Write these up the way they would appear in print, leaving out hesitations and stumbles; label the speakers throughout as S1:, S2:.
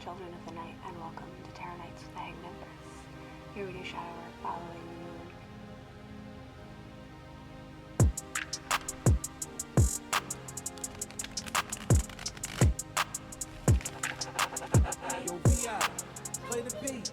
S1: children of the night, and welcome to Tarot Nights with the Hanged Empress. Here we do shadow work following the moon.
S2: Yo, VI, play the beat.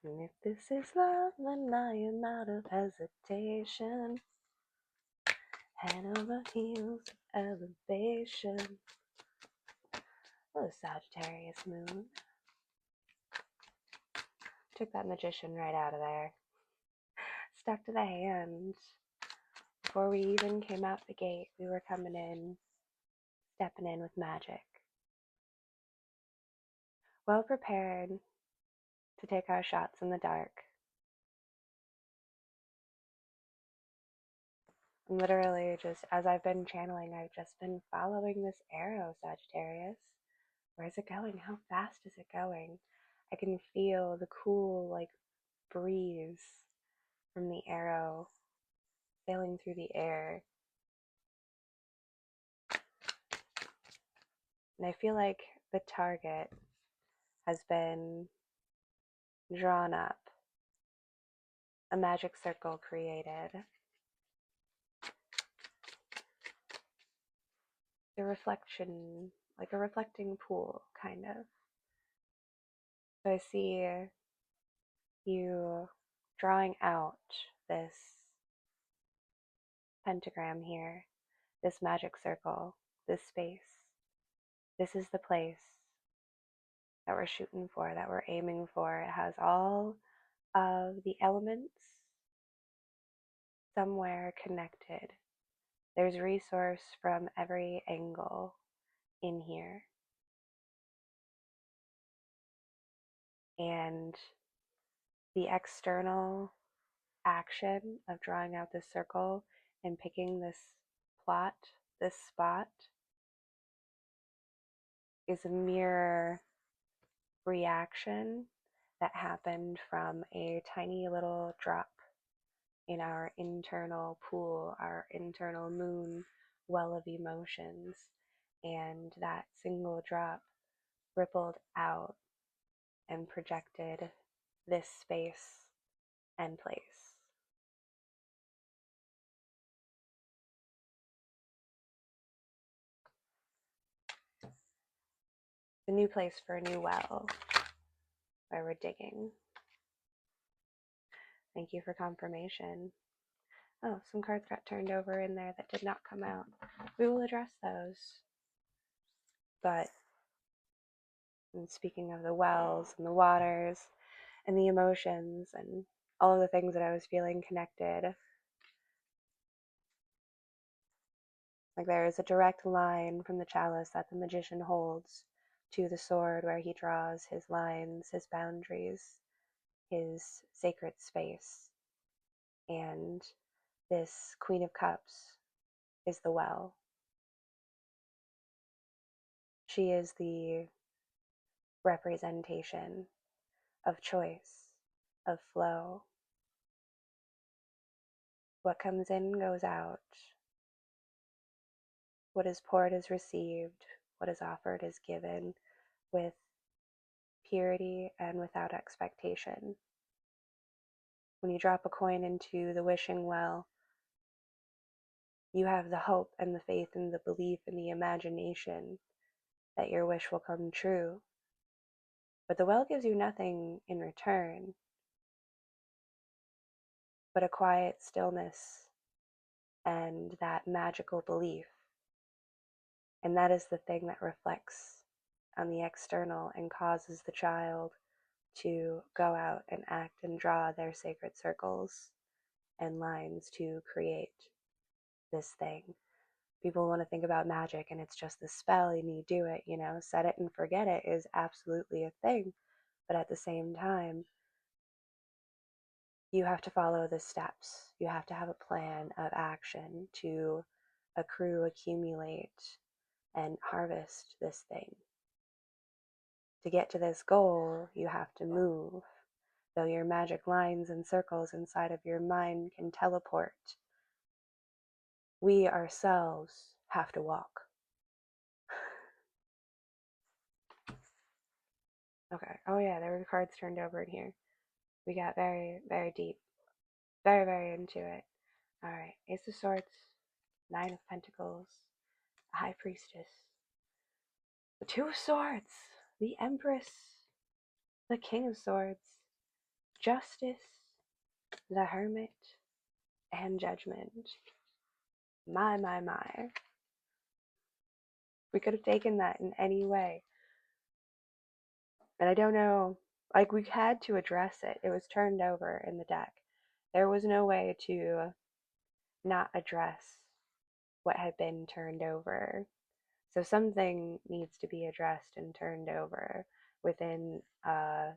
S1: And if this is love, then I am out of hesitation. Head over heels of elevation. Oh, Sagittarius moon. Took that magician right out of there. Stuck to the hand. Before we even came out the gate, we were coming in, stepping in with magic. Well prepared to take our shots in the dark. Literally, just as I've been channeling, I've just been following this arrow, Sagittarius. Where is it going? How fast is it going? I can feel the cool, breeze from the arrow sailing through the air. And I feel like the target has been drawn up, a magic circle created. A reflection, like a reflecting pool, kind of. So I see you drawing out this pentagram here, this magic circle, this space. This is the place that we're shooting for, that we're aiming for. It has all of the elements somewhere connected. There's resource from every angle in here. And the external action of drawing out this circle and picking this plot, this spot, is a mirror reaction that happened from a tiny little drop in our internal pool, our internal moon well of emotions. And that single drop rippled out and projected this space and place. A new place for a new well where we're digging. Thank you for confirmation. Oh, some cards got turned over in there that did not come out. We will address those. But speaking of the wells and the waters and the emotions and all of the things that I was feeling connected, like there is a direct line from the chalice that the magician holds to the sword where he draws his lines, his boundaries, his sacred space. And this Queen of Cups is the well. She is the representation of choice, of flow. What comes in goes out. What is poured is received. What is offered is given with purity and without expectation. When you drop a coin into the wishing well, you have the hope and the faith and the belief and the imagination that your wish will come true. But the well gives you nothing in return but a quiet stillness and that magical belief. And that is the thing that reflects on the external and causes the child to go out and act and draw their sacred circles and lines to create this thing. People want to think about magic and it's just the spell and you do it, set it and forget it is absolutely a thing. But at the same time, you have to follow the steps. You have to have a plan of action to accrue, accumulate, and harvest this thing. To get to this goal, you have to move. Though your magic lines and circles inside of your mind can teleport, we ourselves have to walk. Okay. Oh, yeah, there were cards turned over in here. We got very, very deep. Very, very into it. All right. Ace of Swords, Nine of Pentacles, the High Priestess, the Two of Swords, the Empress, the King of Swords, Justice, the Hermit, and Judgment. My, my, my. We could have taken that in any way. And I don't know, like, we had to address it. It was turned over in the deck. There was no way to not address what had been turned over. So something needs to be addressed and turned over within a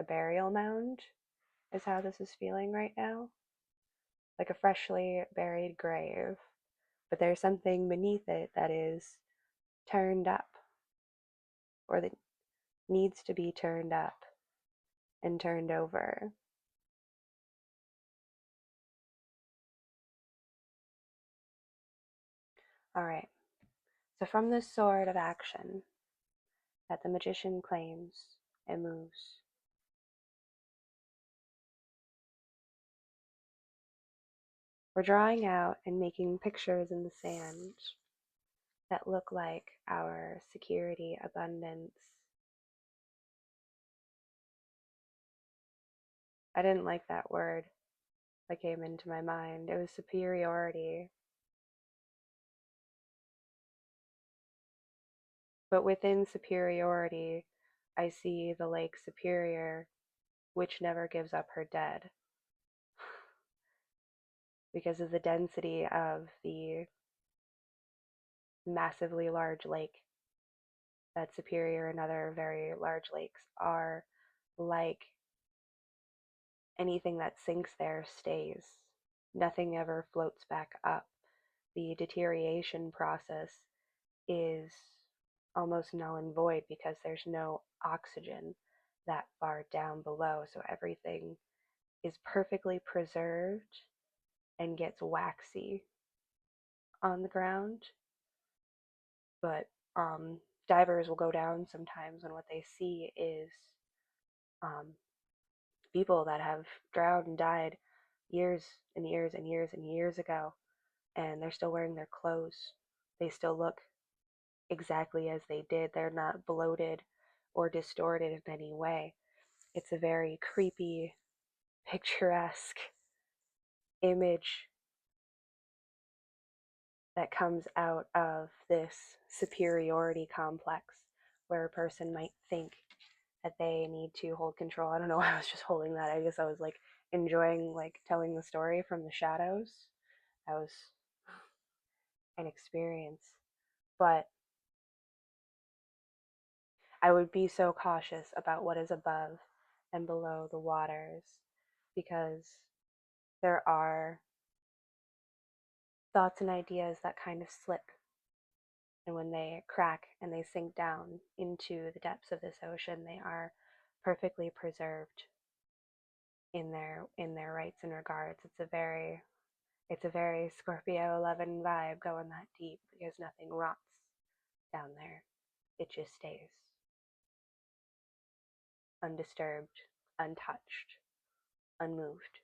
S1: burial mound, is how this is feeling right now. Like a freshly buried grave. But there's something beneath it that is turned up, or that needs to be turned up and turned over. All right. So from this sword of action that the magician claims and moves, we're drawing out and making pictures in the sand that look like our security, abundance. I didn't like that word that came into my mind. It was superiority. But within superiority, I see the Lake Superior, which never gives up her dead. Because of the density of the massively large lake that Superior and other very large lakes are like, anything that sinks there stays. Nothing ever floats back up. The deterioration process is almost null and void because there's no oxygen that far down below. So everything is perfectly preserved and gets waxy on the ground. But divers will go down sometimes, and what they see is um, people that have drowned and died years and years and years and years ago, and they're still wearing their clothes. They still look exactly as they did. They're not bloated or distorted in any way. It's a very creepy, picturesque image that comes out of this superiority complex where a person might think that they need to hold control. I don't know why I was just holding that. I guess I was like enjoying like telling the story from the shadows. That was an experience. But I would be so cautious about what is above and below the waters because there are thoughts and ideas that kind of slip. And when they crack and they sink down into the depths of this ocean, they are perfectly preserved in their rights and regards. It's a very Scorpio 11 vibe going that deep because nothing rots down there. It just stays undisturbed, untouched, unmoved.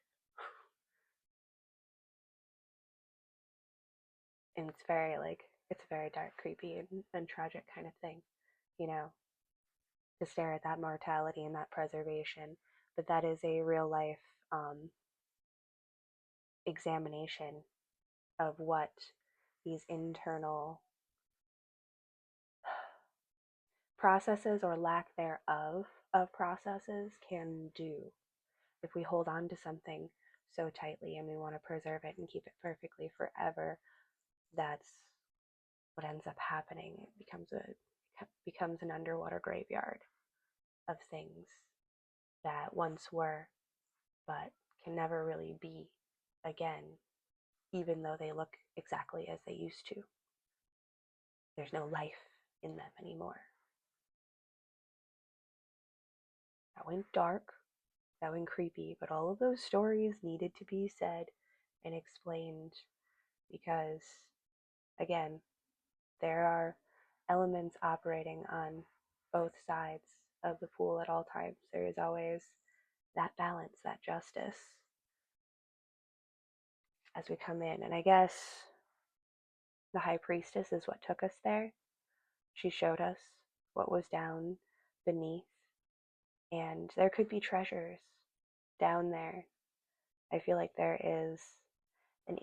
S1: And it's a very dark, creepy, and tragic kind of thing, you know, to stare at that mortality and that preservation. But that is a real life examination of what these internal processes or lack thereof of processes can do if we hold on to something so tightly and we want to preserve it and keep it perfectly forever. That's what ends up happening. It becomes an underwater graveyard of things that once were but can never really be again, even though they look exactly as they used to. There's no life in them anymore. That went dark, that went creepy, but all of those stories needed to be said and explained because, again, there are elements operating on both sides of the pool at all times. There is always that balance, that justice as we come in. And I guess the high priestess is what took us there. She showed us what was down beneath, and there could be treasures down there. I feel like there is an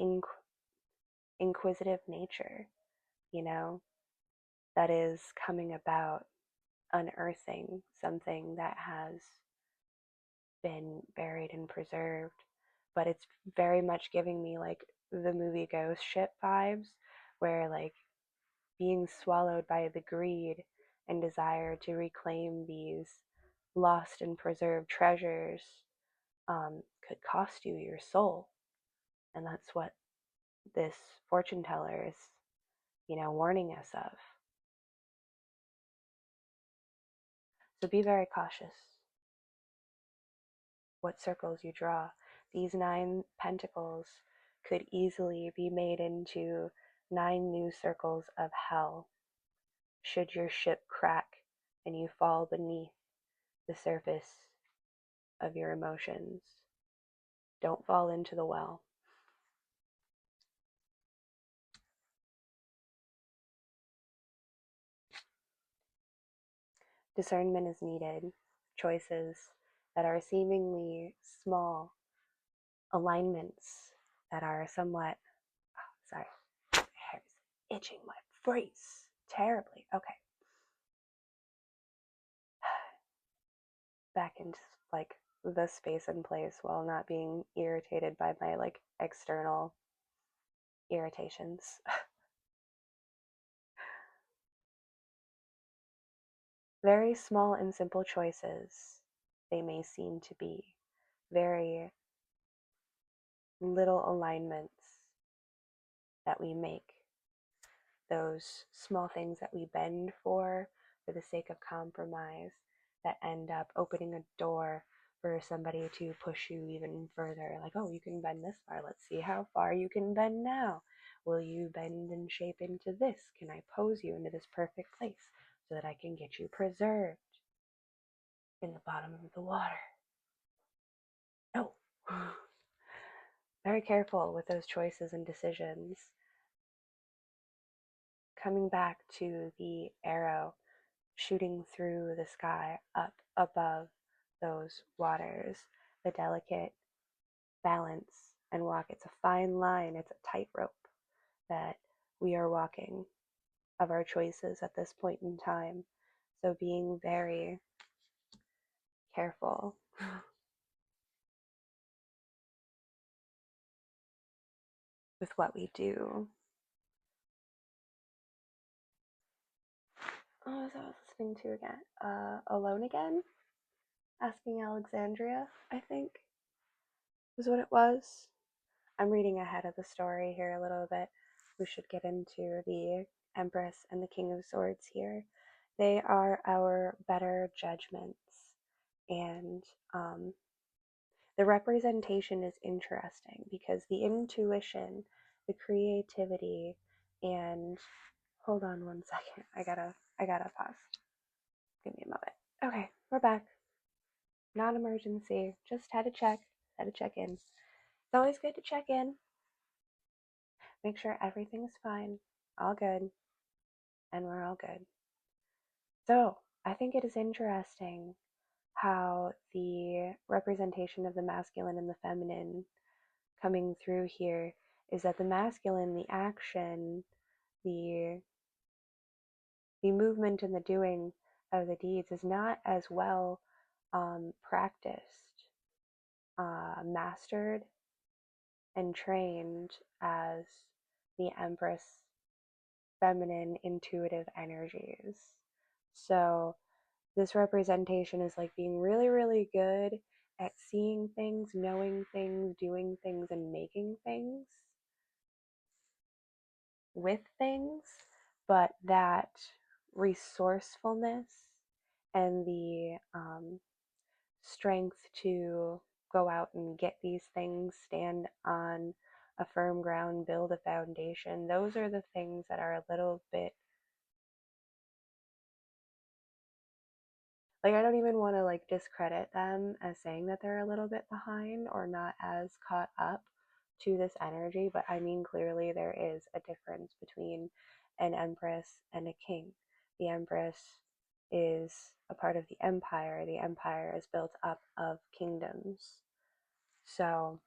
S1: inquisitive nature, you know, that is coming about, unearthing something that has been buried and preserved. But it's very much giving me like the movie Ghost Ship vibes, where like being swallowed by the greed and desire to reclaim these lost and preserved treasures could cost you your soul. And that's what this fortune teller is, warning us of. So be very cautious what circles you draw. These 9 pentacles could easily be made into 9 new circles of hell should your ship crack and you fall beneath the surface of your emotions. Don't fall into the well. Discernment is needed. Choices that are seemingly small, alignments that are somewhat, sorry, my hair's itching my face terribly. Okay. Back into like the space and place while not being irritated by my like external irritations. Very small and simple choices, they may seem to be. Very little alignments that we make. Those small things that we bend for the sake of compromise, that end up opening a door for somebody to push you even further. Like, oh, you can bend this far. Let's see how far you can bend now. Will you bend and shape into this? Can I pose you into this perfect place so that I can get you preserved in the bottom of the water? No. Very careful with those choices and decisions. Coming back to the arrow shooting through the sky up above those waters, the delicate balance and walk. It's a fine line, it's a tightrope that we are walking of our choices at this point in time. So being very careful with what we do. Oh, was I listening to again? Alone Again? Asking Alexandria, I think, was what it was. I'm reading ahead of the story here a little bit. We should get into the Empress and the King of Swords here. They are our better judgments, and the representation is interesting because the intuition, the creativity, and hold on one second. I gotta pause. Give me a moment. Okay, we're back. Not emergency. Just had to check. Had to check in. It's always good to check in. Make sure everything's fine, all good, and we're all good. So, I think it is interesting how the representation of the masculine and the feminine coming through here is that the masculine, the action, the movement and the doing of the deeds is not as well practiced, mastered, and trained as the Empress feminine intuitive energies. So this representation is like being really, really good at seeing things, knowing things, doing things, and making things with things, but that resourcefulness and the strength to go out and get these things, stand on a firm ground, build a foundation. Those are the things that are a little bit like, I don't even want to like discredit them as saying that they're a little bit behind or not as caught up to this energy, but I mean clearly there is a difference between an empress and a king. The empress is a part of the empire. The empire is built up of kingdoms. So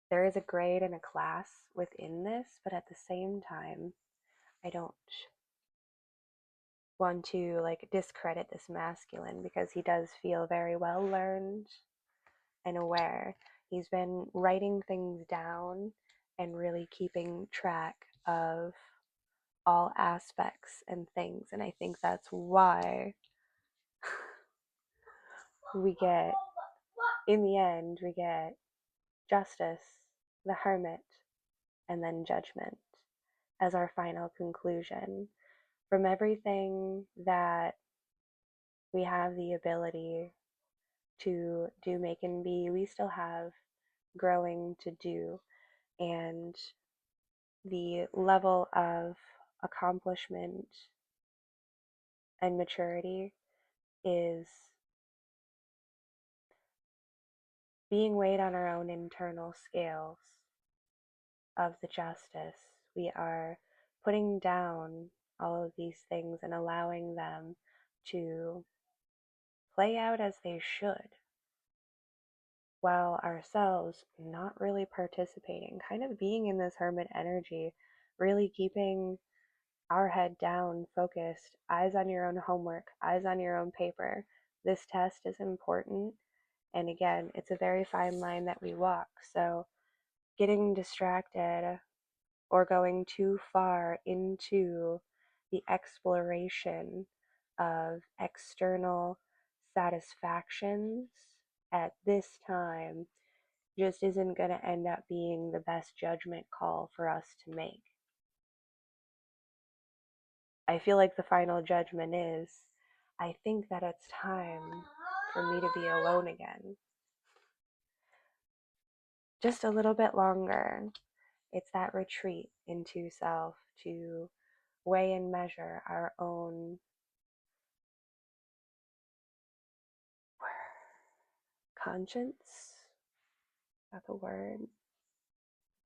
S1: there is a grade and a class within this, but at the same time, I don't want to like discredit this masculine because he does feel very well learned and aware. He's been writing things down and really keeping track of all aspects and things. And I think that's why we get, in the end, we get justice, the hermit, and then judgment as our final conclusion. From everything that we have the ability to do, make, and be, we still have growing to do. And the level of accomplishment and maturity is being weighed on our own internal scales of the justice. We are putting down all of these things and allowing them to play out as they should, while ourselves not really participating, kind of being in this hermit energy, really keeping our head down, focused, eyes on your own homework, eyes on your own paper. This test is important. And again, it's a very fine line that we walk. So getting distracted or going too far into the exploration of external satisfactions at this time just isn't going to end up being the best judgment call for us to make. I feel like the final judgment is I think that it's time for me to be alone again. Just a little bit longer. It's that retreat into self to weigh and measure our own conscience. That's a word.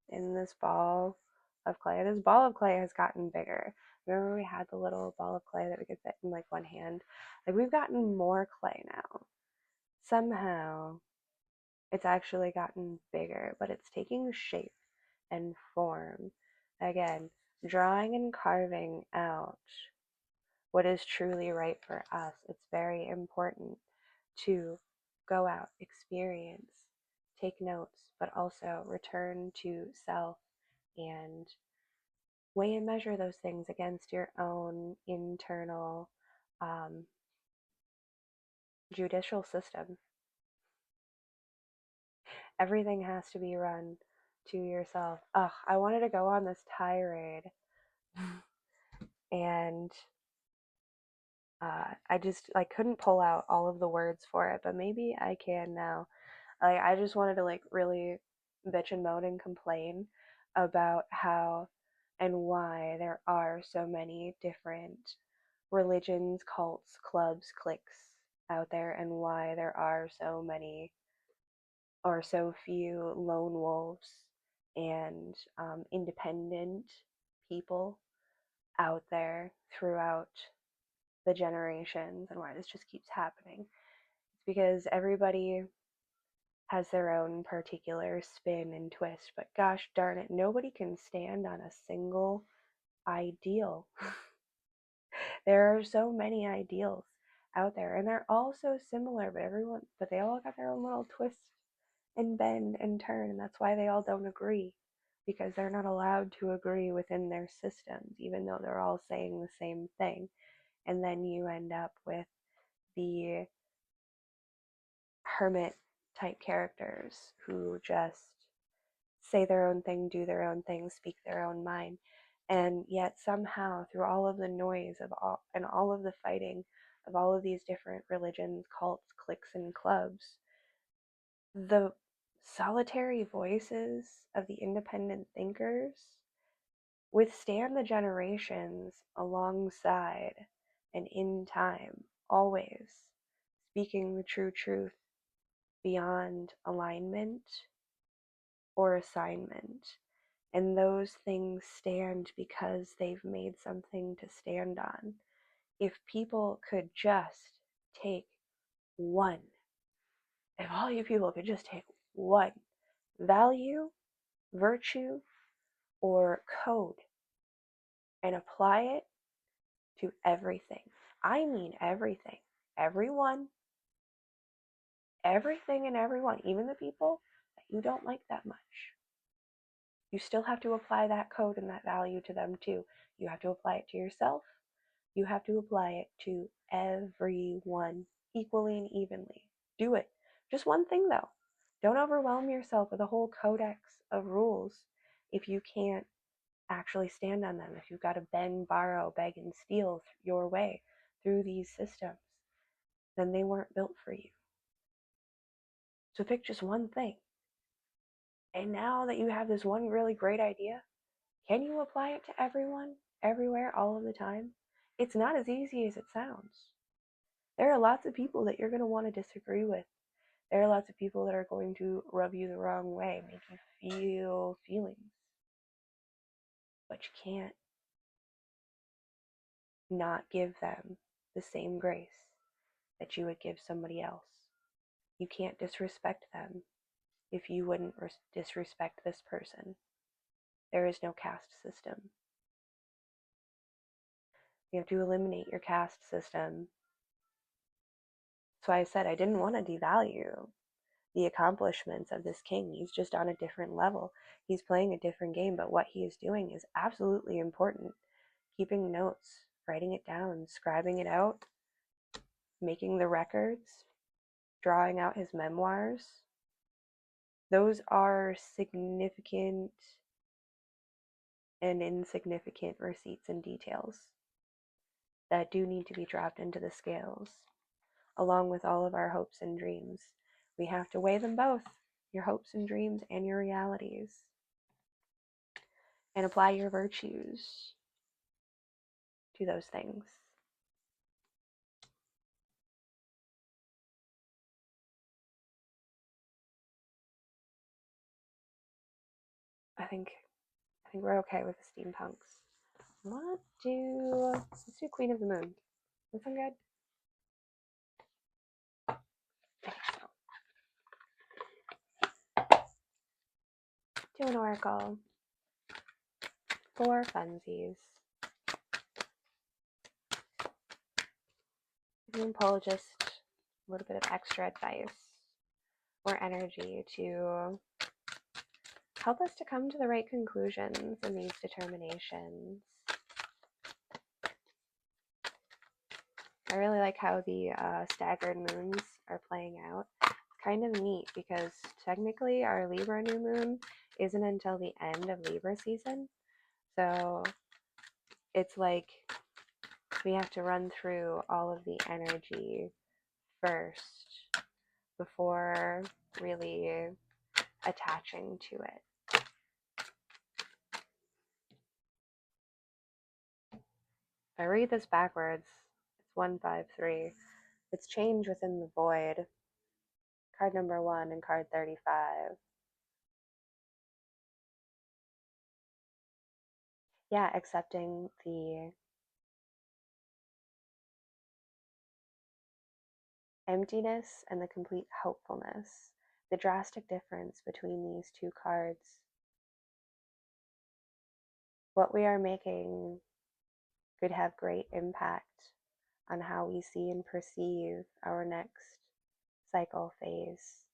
S1: In this ball of clay. This ball of clay has gotten bigger. Remember we had the little ball of clay that we could fit in like one hand? Like we've gotten more clay now. Somehow it's actually gotten bigger, but it's taking shape and form. Again, drawing and carving out what is truly right for us. It's very important to go out, experience, take notes, but also return to self and weigh and measure those things against your own internal judicial system. Everything has to be run to yourself. Ugh, I wanted to go on this tirade and I just like couldn't pull out all of the words for it, but maybe I can now. Like I just wanted to like really bitch and moan and complain about how and why there are so many different religions, cults, clubs, cliques out there, and why there are so many or so few lone wolves and independent people out there throughout the generations, and why this just keeps happening. It's because everybody has their own particular spin and twist, but gosh darn it, nobody can stand on a single ideal. There are so many ideals out there, and they're all so similar, but they all got their own little twist and bend and turn, and that's why they all don't agree, because they're not allowed to agree within their systems, even though they're all saying the same thing. And then you end up with the hermit type characters who just say their own thing, do their own thing, speak their own mind. And yet somehow through all of the noise of all of the fighting of all of these different religions, cults, cliques, and clubs, the solitary voices of the independent thinkers withstand the generations alongside and in time, always speaking the true truth beyond alignment or assignment. And those things stand because they've made something to stand on. If people could just take one, if all you people could just take one value, virtue, or code and apply it to everything. I mean everything. Everyone, everything and everyone, even the people that you don't like that much. You still have to apply that code and that value to them too. You have to apply it to yourself. You have to apply it to everyone equally and evenly. Do it. Just one thing though. Don't overwhelm yourself with a whole codex of rules if you can't actually stand on them. If you've got to bend, borrow, beg, and steal your way through these systems, then they weren't built for you. So pick just one thing. And now that you have this one really great idea, can you apply it to everyone, everywhere, all of the time? It's not as easy as it sounds. There are lots of people that you're going to want to disagree with. There are lots of people that are going to rub you the wrong way, make you feel feelings. But you can't not give them the same grace that you would give somebody else. You can't disrespect them if you wouldn't disrespect this person. There is no caste system. You have to eliminate your caste system. So I said I didn't want to devalue the accomplishments of this king. He's just on a different level. He's playing a different game, but what he is doing is absolutely important. Keeping notes, writing it down, scribing it out, making the records, drawing out his memoirs. Those are significant and insignificant receipts and details that do need to be dropped into the scales, along with all of our hopes and dreams. We have to weigh them both, your hopes and dreams and your realities, and apply your virtues to those things. I think we're okay with the steampunks. Let's do Queen of the Moon. That sound good? I think so. Do an oracle for funsies. You can pull just a little bit of extra advice or energy to help us to come to the right conclusions in these determinations. I really like how the staggered moons are playing out. It's kind of neat because technically our Libra new moon isn't until the end of Libra season. So it's like we have to run through all of the energy first before really attaching to it. If I read this backwards, it's 153. It's change within the void. Card number 1 and card 35. Yeah, accepting the emptiness and the complete hopefulness. The drastic difference between these two cards. What we are making could have great impact on how we see and perceive our next cycle phase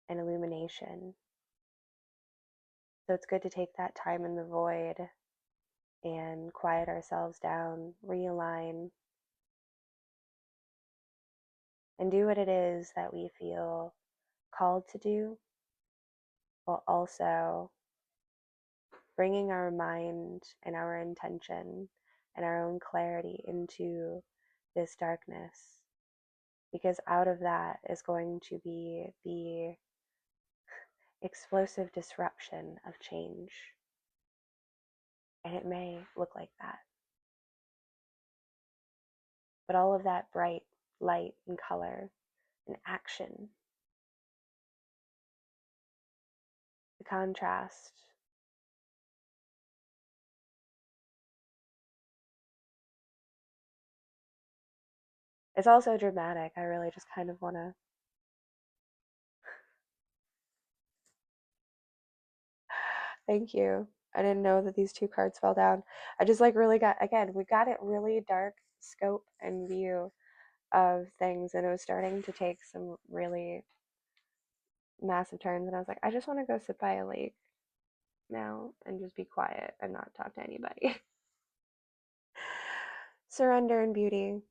S1: and illumination. So it's good to take that time in the void and quiet ourselves down, realign, and do what it is that we feel called to do, while also bringing our mind and our intention and our own clarity into this darkness, because out of that is going to be the explosive disruption of change. And it may look like that. But all of that bright light and color and action, the contrast, it's also dramatic. I really just kind of want to. Thank you. I didn't know that these two cards fell down. I just like really got, again, we got it really dark scope and view of things, and it was starting to take some really massive turns. And I was like, I just want to go sit by a lake now and just be quiet and not talk to anybody. Surrender and beauty.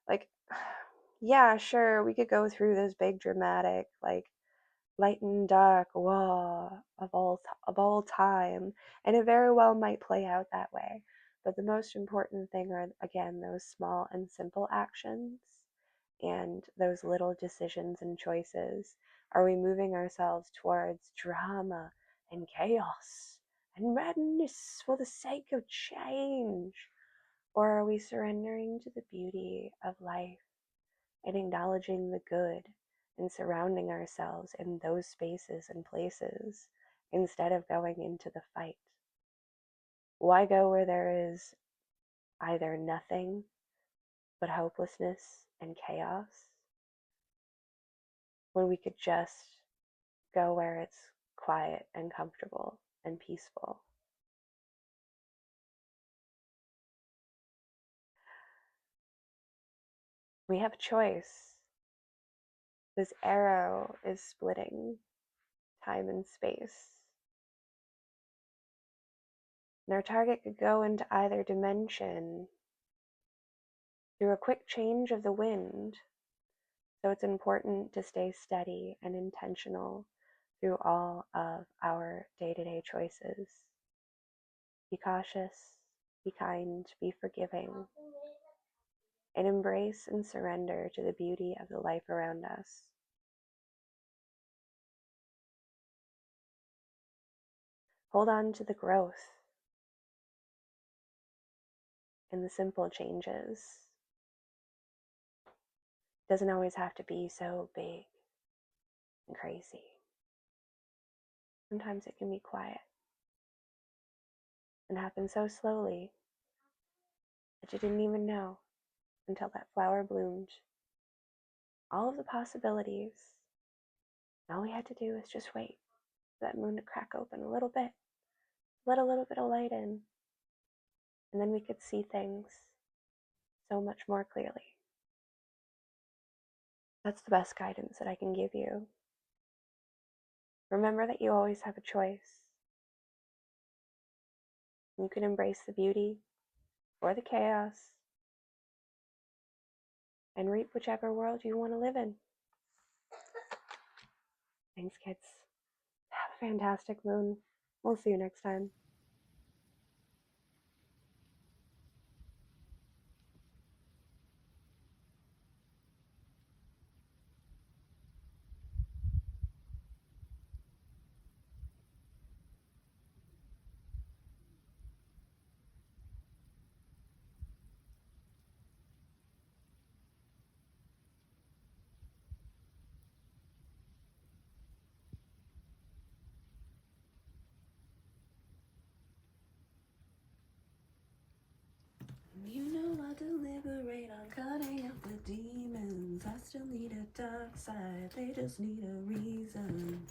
S1: Like, yeah, sure, we could go through this big dramatic, like, light and dark, whoa, of all time, and it very well might play out that way. But the most important thing are, again, those small and simple actions and those little decisions and choices. Are we moving ourselves towards drama and chaos and madness for the sake of change? Or are we surrendering to the beauty of life and acknowledging the good and surrounding ourselves in those spaces and places instead of going into the fight? Why go where there is either nothing but hopelessness and chaos when we could just go where it's quiet and comfortable and peaceful? We have a choice. This arrow is splitting time and space. And our target could go into either dimension through a quick change of the wind. So it's important to stay steady and intentional through all of our day-to-day choices. Be cautious, be kind, be forgiving, and embrace and surrender to the beauty of the life around us. Hold on to the growth and the simple changes. It doesn't always have to be so big and crazy. Sometimes it can be quiet and happen so slowly that you didn't even know until that flower bloomed. All of the possibilities. And all we had to do was just wait for that moon to crack open a little bit, let a little bit of light in, and then we could see things so much more clearly. That's the best guidance that I can give you. Remember that you always have a choice. You can embrace the beauty or the chaos and reap whichever world you want to live in. Thanks, kids. Have a fantastic moon. We'll see you next time.
S2: You know I deliberate on cutting up with demons. I still need a dark side, they just need a reason.